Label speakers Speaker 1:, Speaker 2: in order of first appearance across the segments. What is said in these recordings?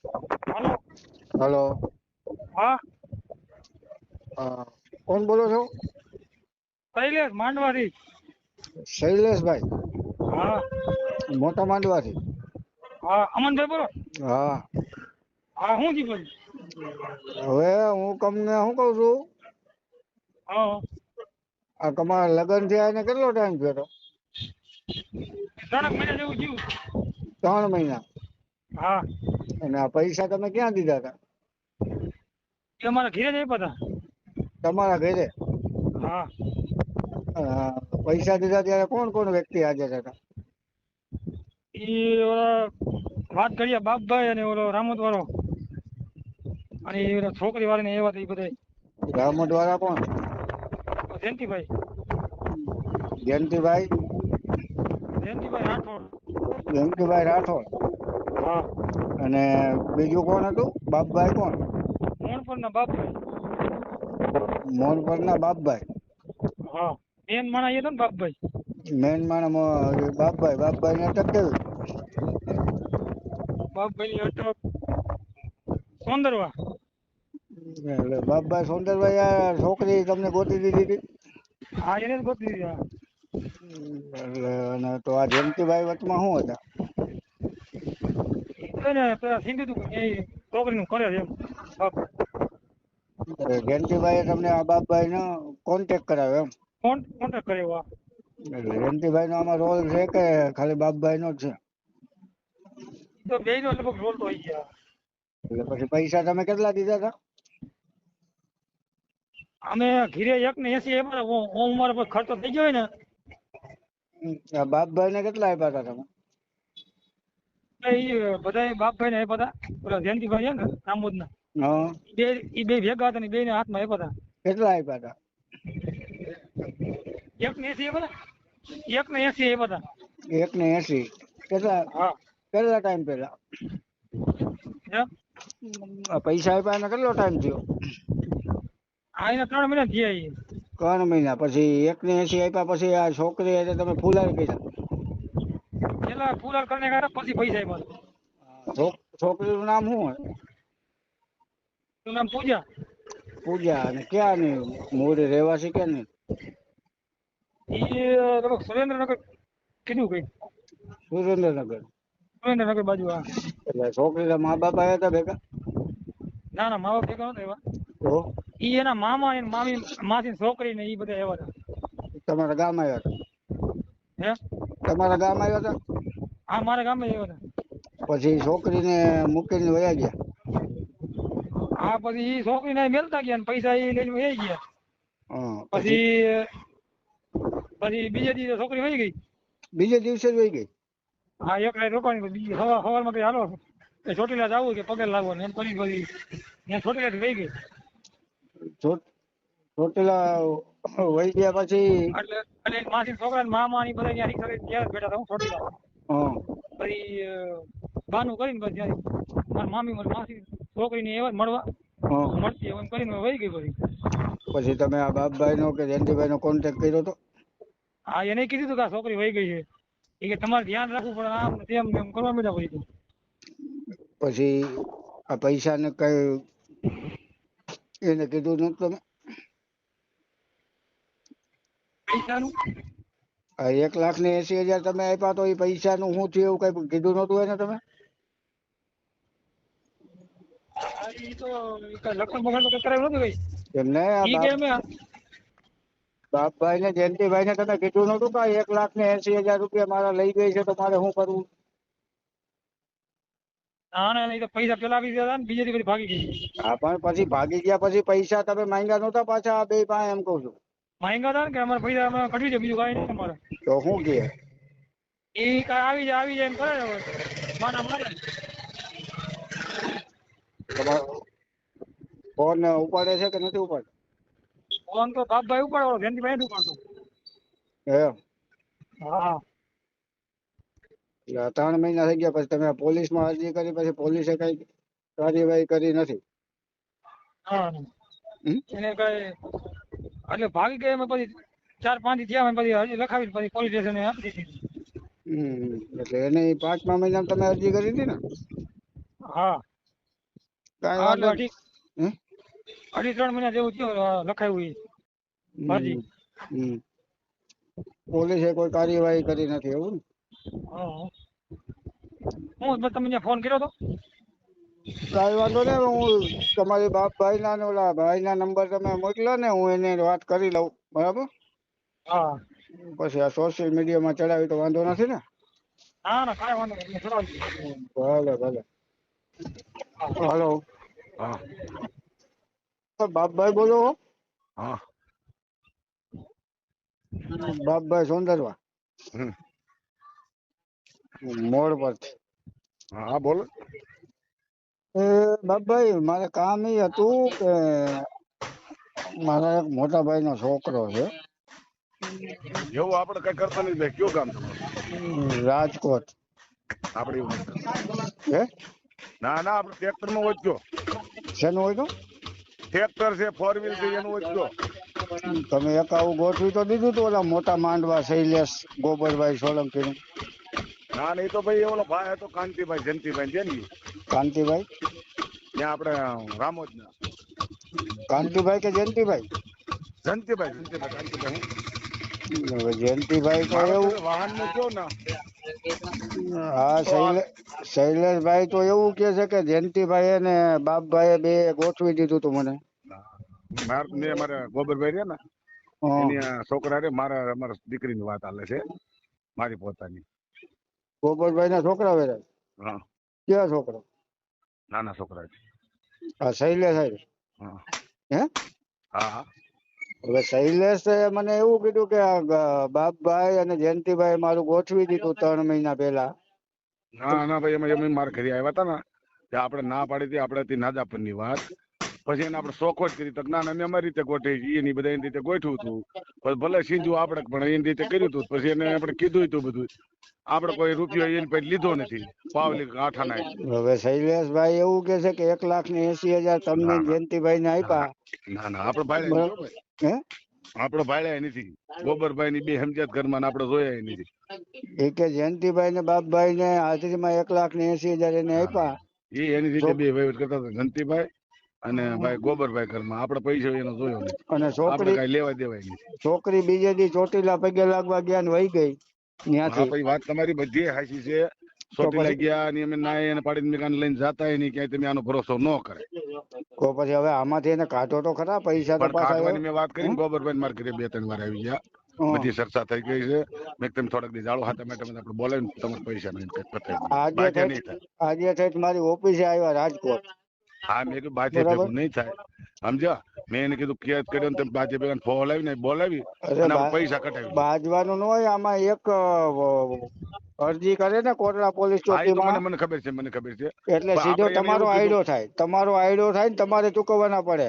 Speaker 1: હાલો.
Speaker 2: Hello.
Speaker 1: હા,
Speaker 2: કોણ બોલો છો?
Speaker 1: શૈલેષ માંડવાથી.
Speaker 2: શૈલેષભાઈ
Speaker 1: હા
Speaker 2: મોટા માંડવાથી.
Speaker 1: હા, અમનભાઈ બોલો.
Speaker 2: હા,
Speaker 1: હા, હું જી બોલું.
Speaker 2: હવે હું તમને શું કઉ છું,
Speaker 1: હા,
Speaker 2: આ તમારા લગ્ન થયા એને કેટલો ટાઈમ થયો હતો?
Speaker 1: 3 મહિના જેવું થયું.
Speaker 2: 3 મહિના.
Speaker 1: હા,
Speaker 2: અને આ પૈસા તમે ક્યાં દીધા હતા?
Speaker 1: એ અમારા ઘેરે જ આપ્યા
Speaker 2: તમારા ઘરે?
Speaker 1: હતા.
Speaker 2: અ, પૈસા દીધા ત્યારે કોણ કોણ વ્યક્તિ હાજર હતા?
Speaker 1: એ ઓલા વાત કરીએ બાપભાઈ અને ઓલો રામોદ વાળો અને એ ઓલા છોકરી વાળાને એવા હતા એ બધા.
Speaker 2: રામોદ વાળા કોણ?
Speaker 1: જયંતિભાઈ.
Speaker 2: જયંતિભાઈ?
Speaker 1: જયંતિભાઈ રાઠોડ.
Speaker 2: જયંતિભાઈ રાઠોડ.
Speaker 1: હા,
Speaker 2: અને બીજું કોણ હતું? બાપભાઈ કોણ?
Speaker 1: મોણપરના બાપભાઈ.
Speaker 2: મોનપરના બાપભાઈ.
Speaker 1: હા, મેન માણા એ હતો ને બાપભાઈ.
Speaker 2: મેન માણસ બાપભાઈ ને અટક કેવી?
Speaker 1: બાપભાઈ ની અટક સોંદરવા.
Speaker 2: એટલે બાપભાઈ સોંદરભાઈ આ છોકરી તમને ગોતી દીધી હતી?
Speaker 1: હા, એને જ ગોતી દીધી. હા.
Speaker 2: એટલે અને તો આ જયંતિભાઈ વચમાં શું હતા?
Speaker 1: એને પેલા સિંધુ તું એ છોકરીનું કરે છે એમ. બાપ
Speaker 2: જયંતિભાઈ તમને આ બાપભાઈ નો કોન્ટેક કરાવ્યો એમ?
Speaker 1: કોન્ટેક્ટ કર્યો. હા.
Speaker 2: એટલે જયંતિભાઈ નો આમાં રોલ છે કે ખાલી બાપભાઈ નો જ છે?
Speaker 1: તો બે નો લગભગ રોલ તો હોય ગયા.
Speaker 2: એટલે પછી પૈસા તમે કેટલા દીધા હતા?
Speaker 1: અમે ઘીરે 1.80 આપ્યા. ઓમ મારો પર ખર્ચો થઈ ગયો હોય ને.
Speaker 2: આ બાપભાઈ ને કેટલા આપ્યા હતા તમે?
Speaker 1: એ બધા બાપભાઈ ને આપ્યા હતા. પેલા જયંતિભાઈ છે ને રામોદ ના.
Speaker 2: હા.
Speaker 1: એ બે ભેગા હતા ને બે ને હાથમાં આપ્યા હતા.
Speaker 2: કેટલા આપ્યા હતા?
Speaker 1: 1.80 આપ્યા હતા. 1.80 આપ્યા હતા.
Speaker 2: 1.80. કેટલા
Speaker 1: હા.
Speaker 2: કેટલા ટાઈમ પેલા?
Speaker 1: એમ
Speaker 2: આ પૈસા આપ્યા એને કેટલો ટાઈમ થયો?
Speaker 1: આ એના 3 મહિના થયા.
Speaker 2: 3 મહિના પછી 1.80 આપ્યા પછી આ છોકરી એટલે તમે ફુલાર કર્યા?
Speaker 1: પેલા ફુલાર કરીને ગયા પછી પૈસા આપ્યા.
Speaker 2: છોકરીનું નામ શું હોય?
Speaker 1: એનું નામ પૂજા.
Speaker 2: પૂજા. અને ક્યાં ની મૂળ રહેવાસી ક્યાં ની?
Speaker 1: એ સુરેન્દ્રનગર કીધું કઈ.
Speaker 2: સુરેન્દ્રનગર.
Speaker 1: સુરેન્દ્રનગર બાજુ. હા.
Speaker 2: એટલે છોકરીના મા બાપ આવ્યા હતા ભેગા?
Speaker 1: ના ના, મા બાપ ભેગા નહોતા એવા.
Speaker 2: તો
Speaker 1: ઈ એના મામા અને મામી માસી છોકરી ને ઈ બધા એવા હતા.
Speaker 2: તમારા ગામ આવ્યા હતા?
Speaker 1: હે?
Speaker 2: તમારા ગામ આવ્યા હતા?
Speaker 1: હા, મારા ગામે એવા હતા.
Speaker 2: પછી છોકરીને મૂકીને વયા ગયા?
Speaker 1: હા, પછી ઈ છોકરીને મેલતા ગયા ને પૈસા ઈ લઈને વહી ગયા.
Speaker 2: હા.
Speaker 1: પછી બીજે દિવસે છોકરી વહી ગઈ.
Speaker 2: બીજે દિવસે જ વહી ગઈ?
Speaker 1: હા, એક રાત રોકાણી. બીજી સવારમાં કઈ હાલો એ ચોટીલા જવું કે પગે લાગવો ને એમ કરી પછી ત્યાં ચોટીલા વહી ગઈ.
Speaker 2: ચોટીલા વહી ગયા પછી?
Speaker 1: એટલે માસી છોકરા ને મામા ની બધા ત્યાં રિક્ષા લઈને ત્યાં બેઠા હતા. હું ચોટીલા.
Speaker 2: હા.
Speaker 1: પછી બાનું કરીને પછી મારી મામી મારી માસી છોકરીને એવા મળવા
Speaker 2: હા.
Speaker 1: મળતી એમ કરીને વહી ગઈ પછી.
Speaker 2: પછી તમે આ બાપભાઈ નો કે જયંતિભાઈ નો કોન્ટેક્ટ કર્યો હતો?
Speaker 1: હા, એને કીધું હતું કે આ છોકરી વહી ગઈ છે. એ કે તમારે ધ્યાન રાખવું પડે આમ તેમ કરવા માંડ્યા પછી.
Speaker 2: પછી આ પૈસા ને કઈ એને કીધું નતું તમે?
Speaker 1: પૈસાનું?
Speaker 2: આ 1,80,000 તમે આપ્યા તો એ પૈસા નું શું થયું એવું કઈ કીધું નતું એને તમે?
Speaker 1: ઈ તો લખન બખન તો કરાયું નતું કઈ.
Speaker 2: એમને
Speaker 1: ઈ કે અમે
Speaker 2: બાપભાઈ ને જયંતિભાઈ ને તમે કીધું નતું કે 1,80,000 રૂપિયા મારા લઈ ગઈ છે તો મારે શું કરવું?
Speaker 1: ના, એ તો પૈસા પેલા આપી દીધા હતા ને બીજે દી ભાગી ગઈ.
Speaker 2: હા, પણ પછી ભાગી ગયા પછી પૈસા તમે માંગ્યા નતા પાછા આ બે પાસે એમ કઉ છું?
Speaker 1: માંગ્યા હતા ને કે અમારે પૈસા અમે કઢવી દે બીજું કઈ નહીં અમારે.
Speaker 2: તો શું કે?
Speaker 1: એ કઈ આવી જાય એમ કરે હવે માના મારે.
Speaker 2: તમારો ફોન ઉપાડે છે કે નથી ઉપાડતો?
Speaker 1: ફોન તો બાપભાઈ ઉપાડો, જયંતિભાઈ નથી ઉપાડતો.
Speaker 2: એમ?
Speaker 1: હા.
Speaker 2: 3 મહિના થઈ ગયા પછી તમે પોલીસમાં અરજી કરી પછી પોલીસે કઈ કાર્યવાહી કરી નથી?
Speaker 1: હા, એને કઈ એટલે ભાગી ગયા એમાં પછી 4-5 દી થયા પછી હજી લખાવી પછી પોલીસ સ્ટેશન આપી દીધી.
Speaker 2: એટલે એને 5મા મહિનામાં તમે અરજી કરી હતી ને?
Speaker 1: હા.
Speaker 2: કાંઈ
Speaker 1: હા એટલે
Speaker 2: વાંધો નહીં. હે?
Speaker 1: 2.5-3 મહિના જેવું થયું લખાયું ઈ અરજી.
Speaker 2: હમ. પોલીસે કોઈ કાર્યવાહી કરી નથી એવું ને?
Speaker 1: હા. હું તમે ત્યાં ફોન કર્યો હતો?
Speaker 2: કાંઈ વાંધો નહીં. હું તમારી બાપભાઈના ને ઓલા ભાઈના નંબર તમે મોકલો ને, હું એને વાત કરી લઉં. બરાબર?
Speaker 1: હા.
Speaker 2: પછી આ સોશિયલ મીડિયામાં ચડાવી તો વાંધો નથી ને?
Speaker 1: ના ના કાંઈ વાંધો નહીં, ચડાવજો.
Speaker 2: ભલે ભલે. હાલો,
Speaker 3: હા
Speaker 2: બાપભાઈ બોલો?
Speaker 3: હા
Speaker 2: બાપભાઈ સોંદરવા
Speaker 3: હમ.
Speaker 2: મોડ પરથી.
Speaker 3: હા બોલો.
Speaker 2: એ બાપભાઈ મારે કામ એ હતું કે મારા એક મોટા ભાઈ નો છોકરો છે
Speaker 3: એવું આપણે કઈ કરતા નથી ભાઈ. કયું કામ તમારું?
Speaker 2: રાજકોટ.
Speaker 3: આપણે એવું નથી કરતા.
Speaker 2: હે?
Speaker 3: ના ના, આપણે ટ્રેક્ટર માં ઓછો.
Speaker 2: શેનું હોય તો?
Speaker 3: ટ્રેક્ટર છે, 4 વ્હીલ છે, એનું ઓછો.
Speaker 2: તમે એક આવું ગોઠવી તો દીધું તું ઓલા મોટા માંડવા શૈલેષ ગોબરભાઈ સોલંકી નું.
Speaker 3: ના ના, એ તો ભાઈ ઓલો ભાઈ હતો કાંતિભાઈ જયંતિભાઈ છે ને,
Speaker 2: કાંતિભાઈ?
Speaker 3: ત્યાં આપણે રામોદ ના
Speaker 2: કાંતિભાઈ કે જયંતિભાઈ?
Speaker 3: જયંતિભાઈ કાંતિભાઈ.
Speaker 2: હવે જયંતિભાઈ તો એવું.
Speaker 3: વાહન નું કયો ને.
Speaker 2: હા, શૈલેષભાઈ તો એવું કે છે કે જયંતિભાઈ ને બાપભાઈ બે ગોઠવી દીધું તું મને.
Speaker 3: મેં મારા ગોબરભાઈ રહ્યા ને,
Speaker 2: હા.
Speaker 3: એની છોકરા રે અમારા દીકરીની વાત હાલે છે, મારી પોતાની.
Speaker 2: ગોબરભાઈ ના છોકરા વેરા?
Speaker 3: હા,
Speaker 2: ક્યાં છોકરા?
Speaker 3: નાના છોકરા છે.
Speaker 2: હા, શૈલેષ સાહેબ.
Speaker 3: હા
Speaker 2: હે?
Speaker 3: હા હા.
Speaker 2: હવે શૈલેષ મને એવું કીધું કે બાપભાઈ અને જયંતિભાઈ મારું ગોઠવી દીધું 3 મહિના પહેલા.
Speaker 3: ના ના ભાઈ, એમાં મારા ઘરે આવ્યા હતા ને, ત્યાં આપણે ના પાડી હતી, આપણે નાદાપન ની વાત. પછી એને આપણે શોખવટ કરી તો ના અમે અમારી રીતે ગોઠવી, એની બધા એની રીતે ગોઠવ્યું હતું. પછી ભલે સીધું આપણે પણ એની રીતે કર્યું હતું. પછી એને આપણે કીધું હતું બધું. આપણે કોઈ રૂપિયો એની પાસે લીધો નથી, પાવલી આઠા ના.
Speaker 2: હવે શૈલેષભાઈ એવું કે છે કે 1,80,000 તમને જયંતિભાઈ ને આપ્યા.
Speaker 3: ના ના, આપણે ભાઈ
Speaker 2: હે?
Speaker 3: આપણો ભાડ્યા નથી. ગોબરભાઈ ની બે સમજ્યાત ઘરમાં આપણે જોયા નથી.
Speaker 2: એ કે જયંતિભાઈ ને બાપભાઈ ને હાજરીમાં 1,80,000 એને આપ્યા.
Speaker 3: એ એની રીતે બે વહીવટ કરતા હતા, જયંતિભાઈ અને ભાઈ ગોબરભાઈ ઘરમાં. આપણે પૈસા એનો જોયો નથી,
Speaker 2: અને
Speaker 3: આપણે કઈ લેવા દેવાય નથી.
Speaker 2: છોકરી બીજે દી ચોટીલા પગે લાગવા ગયા ને વહી ગઈ
Speaker 3: હા
Speaker 2: ત્યાંથી.
Speaker 3: ભાઈ, વાત તમારી બધી હાચી છે. ચોટીલા ગયા અને અમે ના એને પાડીને મેકાન લઈને જતા નહીં, ક્યાંય તમે આનો ભરોસો ન કરે.
Speaker 2: તો પછી હવે આમાંથી એને કાઢો તો ખરા, પૈસા તો
Speaker 3: પણ
Speaker 2: પાછા.
Speaker 3: કાઢવાની મેં વાત કરી, ગોબરભાઈ મારા ઘરે 2-3 વાર આવી ગયા, બધી ચર્ચા થઈ ગઈ છે. મેં તમે થોડાક દી જાળો હાથે માટે આપણે બોલાવીને તમારે પૈસા નહીં થાય.
Speaker 2: આજે થઈ મારી ઓફિસે આવ્યા રાજકોટ.
Speaker 3: હા, મેં કીધું બાજે ભેગું નહીં થાય, સમજ્યા? મેં એને કીધું કેદ કર્યો ને બાજે ભેગા ફોલાવી ને બોલાવી અને પૈસા કટાવી.
Speaker 2: બાજવાનું ન હોય, આમાં એક અરજી કરે ને કોટડા પોલીસ ચોકીમાં.
Speaker 3: મને ખબર છે, મને ખબર છે.
Speaker 2: એટલે સીધો તમારો આયડો થાય, ને તમારે ચૂકવવાના પડે.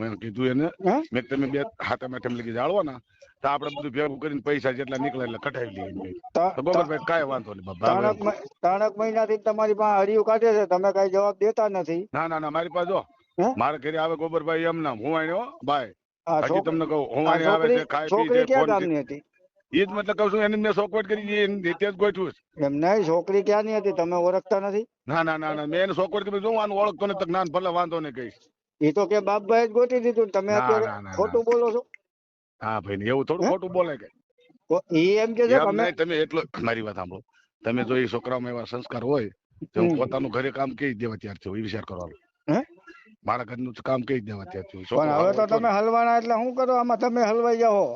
Speaker 3: મેં કીધું એને, મેં તમે 2 હાથે મેઠમ લગી જાળવો ને તો આપણે બધું ભેગું કરીને પૈસા જેટલા નીકળે એટલે કટાવી લઈએ. તો ગોબરભાઈ કાંઈ વાંધો નહીં.
Speaker 2: 3 મહિનાથી તમારી પાસે હરિયું કાઢે છે, તમે કઈ જવાબ દેતા નથી.
Speaker 3: ના ના ના, મારી પાસે જો મારા ઘરે આવે ગોબરભાઈ એમ નામ હું આયો ભાઈ. હજી તમને કહું, હું આને આવે છે, ખાઈ પી છે,
Speaker 2: ક્યાં ગામની હતી?
Speaker 3: ઈ જ મતલબ કહું છું, એને મેં શોખવટ કરી, એની રીતે જ ગોઠવું છે.
Speaker 2: એમ નહીં, છોકરી ક્યાંની હતી તમે ઓળખતા નથી?
Speaker 3: ના ના ના ના, મેં એને શોખવટ કરી, જો આનું ઓળખતો ને તો જ્ઞાન ભલે વાંધો નહીં કહીશ.
Speaker 2: એ તો કે બાપભાઈ જ ગોતી દીધું, તમે અત્યારે ખોટું બોલો છો.
Speaker 3: હા ભાઈ, એવું થોડું ખોટું બોલે કે
Speaker 2: એમ કે
Speaker 3: તમે એટલો. મારી વાત સાંભળો, તમે જો એ છોકરામાં એવા સંસ્કાર હોય તો હું પોતાનું ઘરે કામ કઈ દેવા તૈયાર છું, એ વિચાર કરવાનો. મારા ઘરનું કામ કઈ દેવા તૈયાર છું.
Speaker 2: પણ હવે તો તમે હલવાના એટલે શું કરો આમાં? તમે હલવાઈ જાઓ.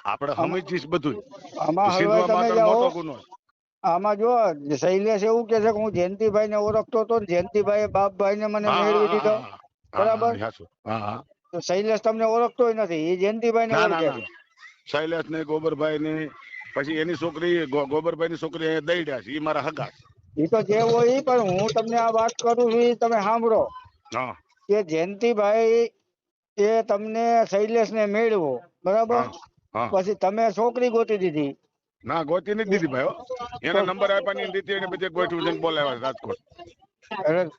Speaker 3: આપણે સમજીશ બધું.
Speaker 2: આમાં હલવાઈ તમે જાઓ. આમાં જો શૈલેષ એવું કે છે કે હું જયંતિભાઈ ને ઓળખતો હતો, જયંતિભાઈ બાપભાઈ ને મને મેળવી દીધો. બરાબર? તો શૈલેષ તમને ઓળખતો નથી, એ જયંતિભાઈ ને ઓળખે છે.
Speaker 3: શૈલેષ ને ગોબરભાઈ ને પછી એની છોકરી, ગોબરભાઈ ની છોકરી અહીંયા દઈડ્યા છે, એ મારા હગા.
Speaker 2: એ તો જે હોય, પણ હું તમને આ વાત કરું છું એ તમે સાંભળો. કે જયંતિભાઈ એ તમને શૈલેષ ને મેળવો, બરાબર? પછી તમે છોકરી ગોતી દીધી.
Speaker 3: ના, ગોતી નથી દીધી ભાઈ. એના નંબર આપ્યા ની રીતે એને બધે ગોઠવું છે, બોલાવ્યા રાજકોટ.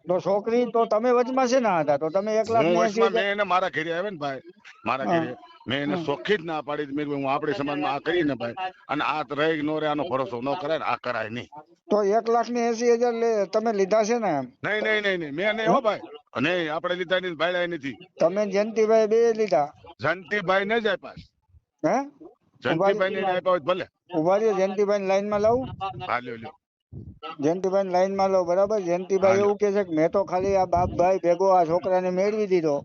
Speaker 2: તો છોકરી તો તમે વચમાં છે ના હતા, તો તમે 1,80,000.
Speaker 3: મેં એને મારા ઘરે આવે ને ભાઈ, મારા ઘરે મેં એને ચોખ્ખી જ ના પાડી. મેં હું આપણી સમાજમાં આ કરી ને ભાઈ, અને આ રહી નો રે, આનો ભરોસો ન કરાય ને આ કરાય નહીં.
Speaker 2: તો 1,80,000 તમે લીધા છે ને એમ?
Speaker 3: નહીં મેં નહીં હો ભાઈ, નહીં આપણે લીધા નહીં, ભાડ્યા નથી.
Speaker 2: તમે જયંતિભાઈ બે લીધા?
Speaker 3: જંતીભાઈ ને જ આપ્યા.
Speaker 2: હે
Speaker 3: જંતીભાઈ ને આપ્યા હોય તો ભલે.
Speaker 2: ઉભા રહ્યો, જયંતિભાઈ લાઈન માં લાવું.
Speaker 3: હા લ્યો.
Speaker 2: જયંતિભાઈ લાઈન માં લો, બરાબર. જયંતિભાઈ એવું કે છે કે મેં તો ખાલી આ બાપભાઈ ભેગો આ છોકરાને મેળવી દીધો,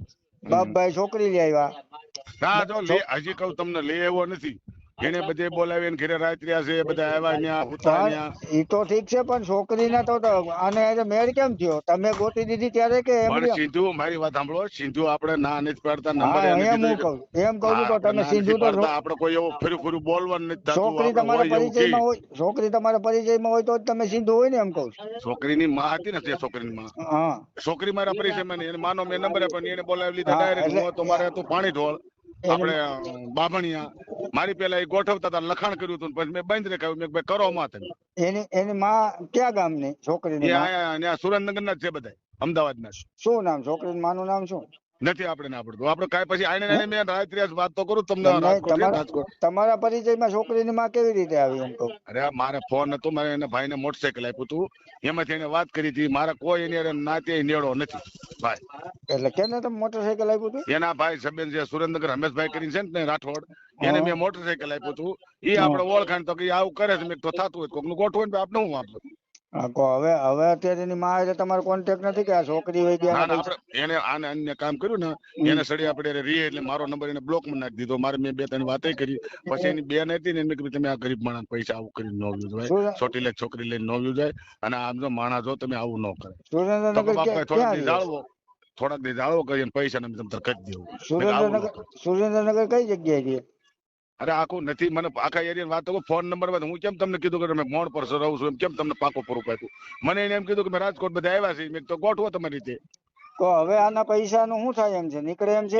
Speaker 2: બાપભાઈ છોકરી લઈ આવ્યા.
Speaker 3: ના જો હજી કહું તમને લઈ આવ્યો નથી, એને બધે બોલાવીને ઘરે રાત્ર્યા છે, બધા આવ્યા ત્યાં ઉતા ત્યાં.
Speaker 2: ઈ તો ઠીક છે, પણ છોકરીને તો આને આજે મેળ કેમ થયો? તમે ગોતી દીધી ત્યારે કે એમ?
Speaker 3: પણ સિંધુ મારી વાત સાંભળો, સિંધુ આપણે ના નથી પાડતા,
Speaker 2: હા,
Speaker 3: નંબર
Speaker 2: એમ કહું છું તો તમે સિંધુ તો
Speaker 3: આપણે કોઈ એવું ફરી બોલવાનું નથી થતું.
Speaker 2: છોકરી તમારા પરિચયમાં હોય, છોકરી તમારા પરિચયમાં હોય તો જ તમે સિંધુ હોય ને, એમ કહું છું.
Speaker 3: છોકરીની માં હતી ને, તે છોકરીની માં.
Speaker 2: હા,
Speaker 3: છોકરી મારા પરિચયમાં નહીં, એને માનો મેં નંબર આપ્યો, એને બોલાવી લીધા ડાયરેક્ટ. હું તો મારે હતું પાણી ઢોળ, આપણે બાભણિયા. મારી પેલા એ ગોઠવતા હતા, લખાણ કર્યું હતું, પછી મેં બંધ રાખ્યું. મેં ભાઈ કરો માં તમે.
Speaker 2: એની માં ક્યાં ગામની છોકરીની?
Speaker 3: ત્યાં સુરેન્દ્રનગર ના જ છે બધા, અમદાવાદ ના.
Speaker 2: શું નામ છોકરીનું? માનું નામ શું?
Speaker 3: નથી આપણે ના પડતું. આપણે કાંઈ પછી આઈને મેં રાત્રે વાત તો કરું તમને.
Speaker 2: તમારા પરિચયમાં છોકરીની માં કેવી રીતે આવી એમ કહું?
Speaker 3: અરે મારે ફોન હતો, મારે એના ભાઈને મોટરસાયકલ આપ્યું હતું, એમાંથી એને વાત કરી હતી. મારા કોઈ એની નાતે નેડો નથી ભાઈ.
Speaker 2: એટલે કેને તમે મોટરસાયકલ આપ્યું હતું?
Speaker 3: એના ભાઈ સબેન છે સુરેન્દ્રનગર, રમેશભાઈ કરીને છે ને રાઠોડ, એને મેં મોટરસાયકલ આપ્યું હતું. એ આપણે ઓળખાણ તો કે આવું કરે છે, મેં તો થતું હોય કોકનું ગોઠવું ને આપણે હું આપવું.
Speaker 2: હવે અત્યારે એની માં એટલે તમારો કોન્ટેક્ટ નથી કે આ છોકરી વહી ગયા?
Speaker 3: એને આને અન્ય કામ કર્યું ને, એને સડી આપણે રીએ એટલે મારો નંબર એને બ્લોક માં નાખી દીધો. મારે મેં 2-3 વાતે કરી, પછી એની બેન હતી ને, એને કીધું તમે આ ગરીબ માણસ પૈસા આવું કરીને ન વ્યુજાય, છોટી લે છોકરી લઈને ન વ્યુજાય, અને આમ જો માણસ જો તમે આવું ન કરે. થોડાક દી જાળવો, થોડાક દી જાળવો કરીને પૈસા ને તમે કરી દેવું.
Speaker 2: સુરેન્દ્રનગર કઈ જગ્યાએ છે?
Speaker 3: અરે આખું નથી, મને આખા એરિયા વાત તો ફોન નંબર હું કેમ તમને કીધું કે મેં મોડ પર રહું છું, એમ કેમ તમને પાકો પૂરું પાક્યું? મને એને એમ કીધું કે મેં રાજકોટ બધા આવ્યા છે, મેં તો ગોઠવો તમારી રીતે.
Speaker 2: તો હવે આના પૈસા નું શું થાય એમ છે? નીકળે એમ છે?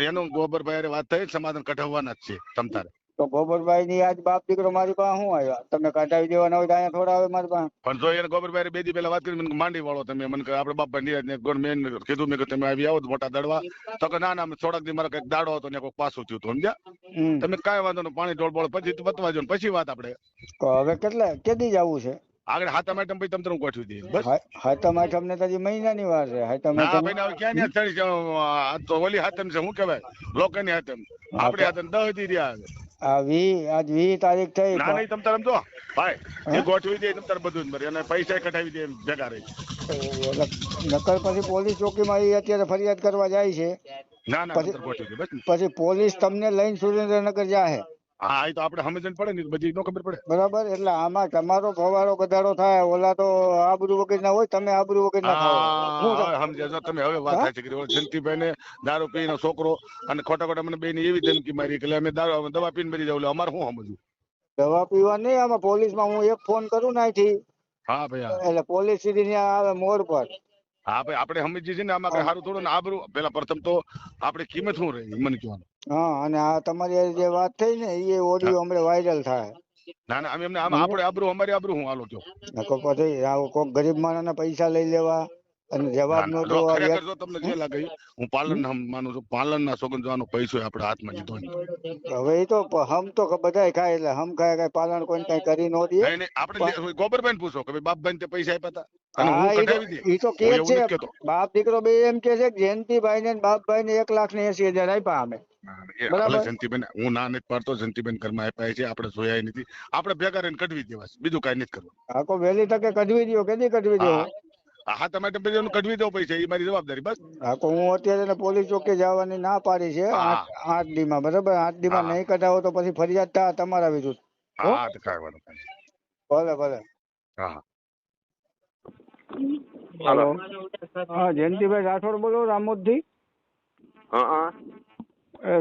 Speaker 3: એનું ગોબરભાઈ વાત થઈ, સમાધાન કઢાવવાના જ છે તમતારે.
Speaker 2: તો ગોબરભાઈ ની આજ બાપ દીકરો મારી પાસે શું આવ્યા? તમે કઢાવી દેવાના હોય તો અહીંયા થોડા આવે મારી પાસે? પણ
Speaker 3: જો એને ગોબરભાઈ 2 દી પહેલા વાત કરી, મને માંડી વાળો તમે, મને આપણે બાપા નિરાજ ને મેં કીધું, મેં તમે આવી આવો મોટા દડવા, તો કે ના થોડાક દી મારા કઈક દાડો હતો ને કોઈ પાછું થયું હતું, સમજ્યા? તમે કાંઈ વાંધો નહીં, પાણી ઢોળ પછી બતવા જો પછી વાત આપણે.
Speaker 2: તો હવે કેદી જવું છે?
Speaker 3: આગળ હાથમ આઈટમ પછી તમને ગોઠવી દઈએ. બસ
Speaker 2: હાથમ આઈટમ ને તો મહિનાની વાર છે. હાથમ
Speaker 3: ક્યાં ઓલી હાથમ છે, શું કહેવાય, લોકોની હાથમ. આપણે હાથમ 10 દી રહ્યા.
Speaker 2: આજ 20 તારીખ થઈ.
Speaker 3: ના નહીં તમ તાર સમજો ભાઈ, એ ગોઠવી દે તમ તાર બધું જ મરે, અને પૈસા કઢાવી દે ભેગા રહી.
Speaker 2: નકર પછી પોલીસ ચોકીમાં એ અત્યારે ફરિયાદ કરવા જાય છે.
Speaker 3: ના ગોઠવી દે.
Speaker 2: પછી પોલીસ તમને લઈને સુરેન્દ્રનગર જાય.
Speaker 3: હા, એ તો આપણે સમજણ પડે ને, બધી નો ખબર પડે.
Speaker 2: બરાબર, એટલે આમાં તમારો ફવારો ગધાડો થાય. ઓલા તો આબરૂ વગર ના હોય, તમે આબરૂ વગર ના થાવ.
Speaker 3: સમજ્યા તમે હવે વાત થાય છે. જયંતિભાઈ ને દારૂ પીનો છોકરો અને ખોટા મને બેની એવી ધમકી મારી કે અમે દવા પીને મરી જાવ. અમારે શું સમજવું?
Speaker 2: દવા પીવા નહીં, આમાં પોલીસ માં હું એક ફોન કરું ને અહીંથી. હા ભાઈ, એટલે પોલીસ સીધી ત્યાં આવે મોડ પર.
Speaker 3: હા ભાઈ, આપણે સમજીએ છીએ ને, આમાં કઈ સારું થોડું ને આબરૂ. પેલા પ્રથમ તો આપણે કિંમત શું રહી મને કહેવાનું.
Speaker 2: હા, અને આ તમારી જે વાત થઈ ને એ ઓડિયો હમણાં વાયરલ થાય.
Speaker 3: ના એમને આપણે આબરૂ, અમારી આબરૂ હું હાલો કયો.
Speaker 2: પછી કોક ગરીબ માણસ ના પૈસા લઈ લેવા અને જવાબ નો તો
Speaker 3: ખરેખર જો તમને જે લાગે, હું પાલન માનું છું, પાલન ના સોગંદ જવાનો પૈસો આપણે હાથમાં લીધો.
Speaker 2: હવે એ તો હમ તો બધા ખાય, એટલે હમ ખાય કઈ પાલન કોઈ કઈ કરી નો દે.
Speaker 3: આપણે ગોબરભાઈ પૂછો કે બાપભાઈ તે પૈસા આપ્યા
Speaker 2: હતા? એ તો કે છે બાપ દીકરો બે એમ કે છે કે જયંતિભાઈ ને બાપભાઈ ને 1,80,000 આપ્યા અમે.
Speaker 3: જયંતિબેન હું ના નથી પાડતો, જયંતિબેન ઘરમાં આપ્યા છે, આપણે જોયા નથી. આપણે ભેગા રહીને કઢવી દેવા, બીજું કઈ નથી કરવું.
Speaker 2: આખો વહેલી તકે કઢવી દો. કેદી કઢવી દો?
Speaker 3: હા, તમે કઢવી દો પૈસા, એ મારી જવાબદારી. બસ
Speaker 2: આખો હું અત્યારે પોલીસ ચોકી જવાની ના પાડી છે 8 દી માં. બરાબર, 8 દી માં નહીં કઢાવો તો પછી ફરિયાદ થાય તમારા વિરુદ્ધ.
Speaker 3: હા, તો કાંઈ વાંધો
Speaker 2: નહીં. ભલે. હા. હેલો, હા, જયંતિભાઈ રાઠોડ બોલો, રામોદ થી.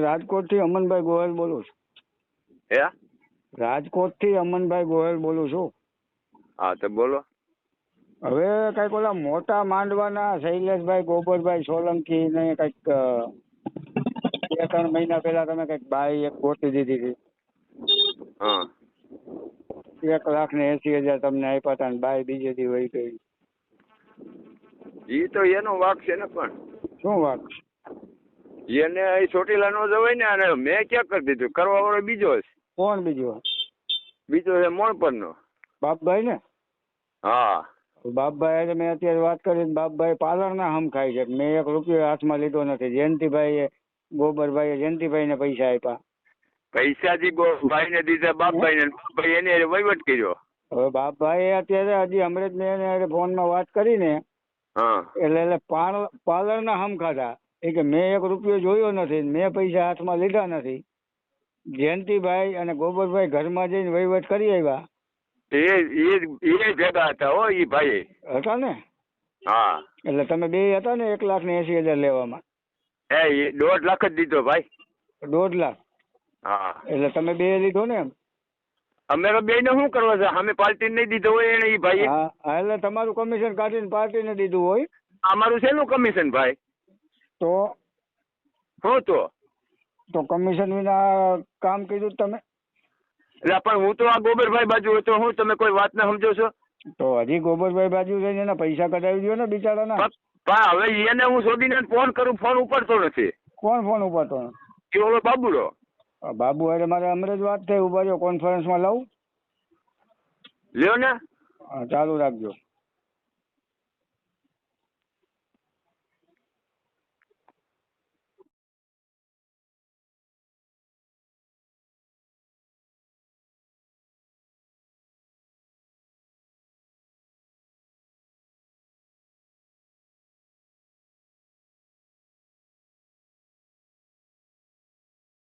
Speaker 2: રાજકોટ થી અમનભાઈ ગોયલ બોલું છું. રાજકોટ થી અમનભાઈ ગોયલ બોલું છું.
Speaker 4: હા, તો બોલો.
Speaker 2: હવે કઈક ઓલા મોટા માંડવાના શૈલેષભાઈ ગોબરભાઈ સોલંકી ને કઈક 2-3 મહિના પેલા તમે કઈક બાઈ એક ગોતી દીધી હતી. 1,80,000 તમને આપ્યા હતા, બાઈ બીજે દી વહી ગઈ.
Speaker 4: ઈ તો એનો વાક છે ને. પણ
Speaker 2: શું વાક?
Speaker 4: એને ચોટીલા નો જવાય ને, અને મેં ક્યાં કરી દીધું? કરવા વાળો બીજો છે.
Speaker 2: કોણ બીજો?
Speaker 4: બીજો છે મોણપર નો
Speaker 2: બાપભાઈ ને.
Speaker 4: હા
Speaker 2: બાપભાઈ હારે મેં અત્યારે વાત કરી, બાપભાઈ પાલરના હમ ખાય છે. મેં 1 રૂપિયો હાથમાં લીધો નથી. જયંતિભાઈએ ગોબરભાઈએ જયંતિભાઈને પૈસા આપ્યા.
Speaker 4: પૈસાથી ભાઈ ને દીધા બાપભાઈ ને, બાપભાઈ એને હારે વહીવટ કર્યો.
Speaker 2: હવે બાપભાઈએ અત્યારે હજી હમણાં જ મેં એને હારે ફોનમાં વાત કરીને
Speaker 4: હા
Speaker 2: એટલે પાલરના હમ ખાધા. એ કે મેં 1 રૂપિયો જોયો નથી, મેં પૈસા હાથમાં લીધા નથી. જયંતિભાઈ અને ગોબરભાઈ ઘરમાં જઈને વહીવટ કરી આવ્યા
Speaker 4: એ ભેગા હતા હો ઈ ભાઈ
Speaker 2: હતા ને.
Speaker 4: હા
Speaker 2: એટલે તમે બે હતા ને 1,80,000 લેવામાં.
Speaker 4: એ 1.5 લાખ જ દીધો ભાઈ.
Speaker 2: 1.5 લાખ.
Speaker 4: હા
Speaker 2: એટલે તમે બે લીધો ને એમ.
Speaker 4: અમે બે ને શું કરવા છે? અમે પાર્ટી નહીં દીધો હોય એને ઈ ભાઈ.
Speaker 2: હા એટલે તમારું કમિશન કાઢીને પાર્ટીને દીધું હોય.
Speaker 4: અમારું શેનું કમિશન ભાઈ?
Speaker 2: તો
Speaker 4: હું તો
Speaker 2: કમિશન વિના કામ કર્યું તમે.
Speaker 4: એટલે પણ હું તો આ ગોબરભાઈ બાજુ હતો. હું તમે કોઈ વાત ને સમજો છો?
Speaker 2: તો હજી ગોબરભાઈ બાજુ જઈને એના પૈસા કઢાવી દો ને બિચારાના.
Speaker 4: પણ હવે એને હું છોડીને ફોન કરું, ફોન ઉપાડતો નથી.
Speaker 2: કોણ ફોન ઉપાડતો?
Speaker 4: એ ઓલો બાબુડો.
Speaker 2: બાબુ અરે મારે હમણાં જ વાત થઈ. ઉભા રહ્યો, કોન્ફરન્સમાં લાવું.
Speaker 4: લ્યો ને.
Speaker 2: ચાલુ રાખજો.